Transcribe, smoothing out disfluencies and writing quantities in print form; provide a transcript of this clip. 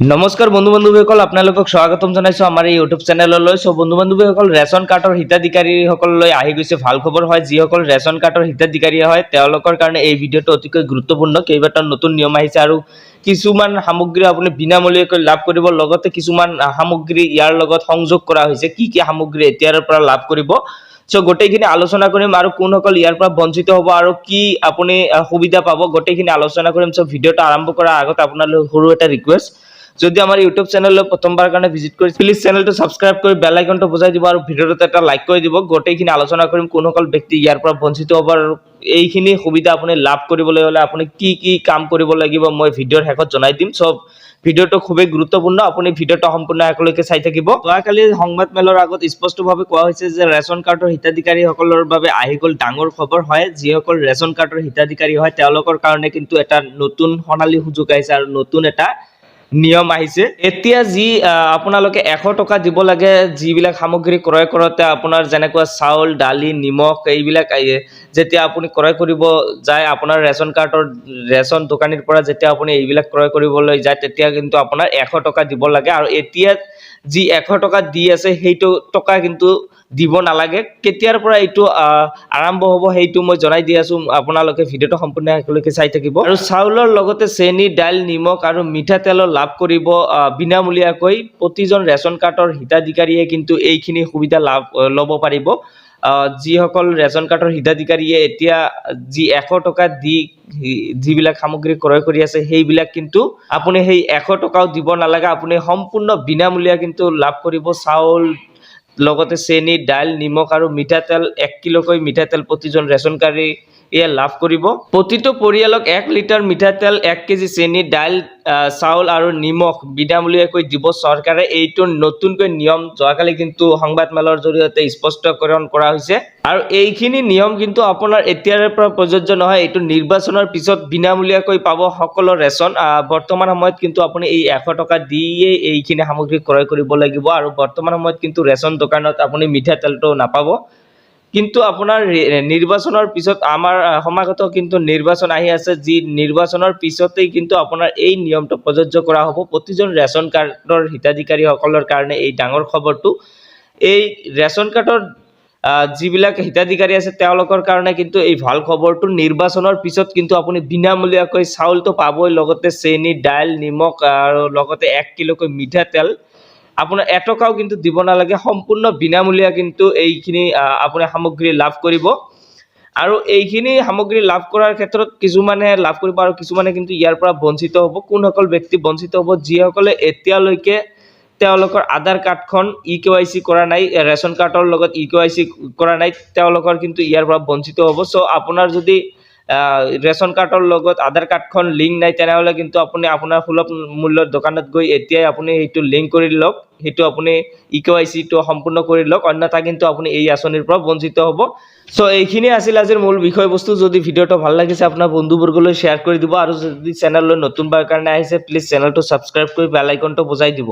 নমস্কাৰ বন্ধু বান্ধৱীসকল, আপোনালোকক স্বাগতম জনাইছো আমাৰ এই ইউটিউব চেনেললৈ। সো বন্ধু বান্ধৱীসকল, ৰেচন কাৰ্ডৰ হিতাধিকাৰীসকললৈ আহি গৈছে ভাল খবৰ হয়। যিসকল ৰেচন কাৰ্ডৰ হিতাধিকাৰী হয় তেওঁলোকৰ কাৰণে এই ভিডিঅ'টো অতিকৈ গুৰুত্বপূৰ্ণ। কেইবাটাও নতুন নিয়ম আহিছে আৰু কিছুমান সামগ্ৰী আপুনি বিনামূলীয়াকৈ লাভ কৰিব, লগতে কিছুমান সামগ্ৰী ইয়াৰ লগত সংযোগ কৰা হৈছে। কি কি সামগ্ৰী এতিয়াৰ পৰা লাভ কৰিব, সো গোটেইখিনি আলোচনা কৰিম আৰু কোনসকল ইয়াৰ পৰা বঞ্চিত হ'ব আৰু কি আপুনি সুবিধা পাব গোটেইখিনি আলোচনা কৰিম। সো ভিডিঅ'টো আৰম্ভ কৰাৰ আগত আপোনালোক সৰু এটা ৰিকুৱেষ্ট, যদি আমাৰ ইউটিউব চেনেললৈ প্ৰথমবাৰ কাৰণে ভিজিট কৰিছে প্লিজ চেনেলটো সাবস্ক্ৰাইব কৰি বেল আইকনটো বজাই দিব আৰু ভিডিঅ'টো এটা লাইক কৰি দিব। গোটেইখিনি আলোচনা কৰিম কোনসকল ব্যক্তি ইয়াৰ পৰা বঞ্চিত হ'ব আৰু এইখিনি সুবিধা আপুনি লাভ কৰিবলৈ হ'লে আপুনি কি কি কাম কৰিব লাগিব মই ভিডিঅ'ৰ শেষত জনাই দিম। সব ভিডিঅ'টো খুবেই গুৰুত্বপূৰ্ণ, আপুনি ভিডিঅ'টো সম্পূৰ্ণ শেষলৈকে চাই থাকিব। যোৱাকালি সংবাদ মেলৰ আগত স্পষ্টভাৱে কোৱা হৈছে যে ৰেচন কাৰ্ডৰ হিতাধিকাৰীসকলৰ বাবে আহি গ'ল ডাঙৰ খবৰ হয়। যিসকল ৰেচন কাৰ্ডৰ হিতাধিকাৰী হয় তেওঁলোকৰ কাৰণে কিন্তু এটা নতুন সোণালী সুযোগ আহিছে আৰু নতুন এটা নিয়ম আহিছে। এতিয়া যি আপোনালোকে 100 টকা দিব লাগে যিবিলাক সামগ্ৰী ক্ৰয় কৰোঁতে, আপোনাৰ যেনেকুৱা চাউল, দালি, নিমখ এইবিলাক যেতিয়া আপুনি ক্ৰয় কৰিব যায় আপোনাৰ ৰেচন কাৰ্ডৰ ৰেচন দোকানীৰ পৰা, যেতিয়া আপুনি এইবিলাক ক্ৰয় কৰিবলৈ যায় তেতিয়া কিন্তু আপোনাৰ 100 টকা দিব লাগে। আৰু এতিয়া যি 100 টকা দি আছে সেইটো টকা কিন্তু দিব নালাগে। কেতিয়াৰ পৰা এইটো আৰম্ভ হ'ব সেইটো মই জনাই দি আছো, আপোনালোকে ভিডিঅ'টো সম্পূৰ্ণ শেষলৈকে চাই থাকিব। আৰু চাউলৰ লগতে চেনি, দাইল, নিমখ আৰু মিঠাতেলৰ লাভ কৰিব বিনামূলীয়াকৈ। প্ৰতিজন ৰেচন কাৰ্ডৰ হিতাধিকাৰীয়ে কিন্তু এইখিনি সুবিধা ল'ব পাৰিব। যিসকল ৰেচন কাৰ্ডৰ হিতাধিকাৰীয়ে এতিয়া যি 100 টকা দি যিবিলাক সামগ্ৰী ক্ৰয় কৰি আছে সেইবিলাক কিন্তু আপুনি সেই 100 টকাও দিব নালাগে, আপুনি সম্পূৰ্ণ বিনামূলীয়া কিন্তু লাভ কৰিব। চাউল লগতে চেনি, দাইল, নিমখ আৰু মিঠাতেল 1 কিলোকৈ মিঠাতেল প্ৰতিজন ৰেচনকাৰী লাভ কৰিব। প্ৰতিটো পৰিয়ালক 1 লিটাৰ মিঠাতেল, 1 কেজি চেনি, দাইল, চাউল আৰু নিমখ বিনামূলীয়াকৈ দিব চৰকাৰে। এইটো নতুনকৈ নিয়ম যোৱাকালি কিন্তু সংবাদ মেলৰ জৰিয়তে স্পষ্টকৰণ কৰা হৈছে। আৰু এইখিনি নিয়ম কিন্তু আপোনাৰ এতিয়াৰ পৰা প্ৰযোজ্য নহয়, এইটো নিৰ্বাচনৰ পিছত বিনামূলীয়াকৈ পাব সকলো ৰেচন। বৰ্তমান সময়ত কিন্তু আপুনি এই 100 টকা দিয়ে এইখিনি সামগ্ৰী ক্ৰয় কৰিব লাগিব। আৰু বৰ্তমান সময়ত কিন্তু ৰেচন দোকানত আপুনি মিঠাতেলটো নাপাব। কিন্তু আপোনাৰ নিৰ্বাচনৰ পিছত আমাৰ সমাগত কিন্তু নিৰ্বাচন আহি আছে, যি নিৰ্বাচনৰ পিছতেই কিন্তু আপোনাৰ এই নিয়মটো প্ৰযোজ্য কৰা হ'ব প্ৰতিজন ৰেচন কাৰ্ডৰ হিতাধিকাৰীসকলৰ কাৰণে। এই ডাঙৰ খবৰটো, এই ৰেচন কাৰ্ডৰ যিবিলাক হিতাধিকাৰী আছে তেওঁলোকৰ কাৰণে কিন্তু এই ভাল খবৰটো। নিৰ্বাচনৰ পিছত কিন্তু আপুনি বিনামূলীয়াকৈ চাউলটো পাবই, লগতে চেনি, দাইল, নিমখ আৰু লগতে 1 কিলোকৈ মিঠাতেল আপোনাৰ এটকাও কিন্তু দিব নালাগে, সম্পূৰ্ণ বিনামূলীয়া কিন্তু এইখিনি আপুনি সামগ্ৰী লাভ কৰিব। আৰু এইখিনি সামগ্ৰী লাভ কৰাৰ ক্ষেত্ৰত কিছুমানে লাভ কৰিব আৰু কিছুমানে কিন্তু ইয়াৰ পৰা বঞ্চিত হ'ব। কোনসকল ব্যক্তি বঞ্চিত হ'ব? যিসকলে এতিয়ালৈকে তেওঁলোকৰ আধাৰ কাৰ্ডখন EKYC কৰা নাই, ৰেচন কাৰ্ডৰ লগত EKYC কৰা নাই, তেওঁলোকৰ কিন্তু ইয়াৰ পৰা বঞ্চিত হ'ব। সো আপোনাৰ যদি ৰেচন কাৰ্ডৰ লগত আধাৰ কাৰ্ডখন লিংক নাই তেনেহ'লে কিন্তু আপুনি আপোনাৰ সুলভ মূল্যৰ দোকানত গৈ এতিয়াই আপুনি সেইটো লিংক কৰি লওক, সেইটো আপুনি EKYCটো সম্পূৰ্ণ কৰি লওক, অন্যথা কিন্তু আপুনি এই আঁচনিৰ পৰা বঞ্চিত হ'ব। সো এইখিনি আছিল আজিৰ মূল বিষয়বস্তু। যদি ভিডিঅ'টো ভাল লাগিছে আপোনাৰ বন্ধুবৰ্গলৈ শ্বেয়াৰ কৰি দিব আৰু যদি চেনেললৈ নতুনবাৰ কাৰণে আহিছে প্লিজ চেনেলটো ছাবস্ক্ৰাইব কৰি বেল আইকনটো বজাই দিব।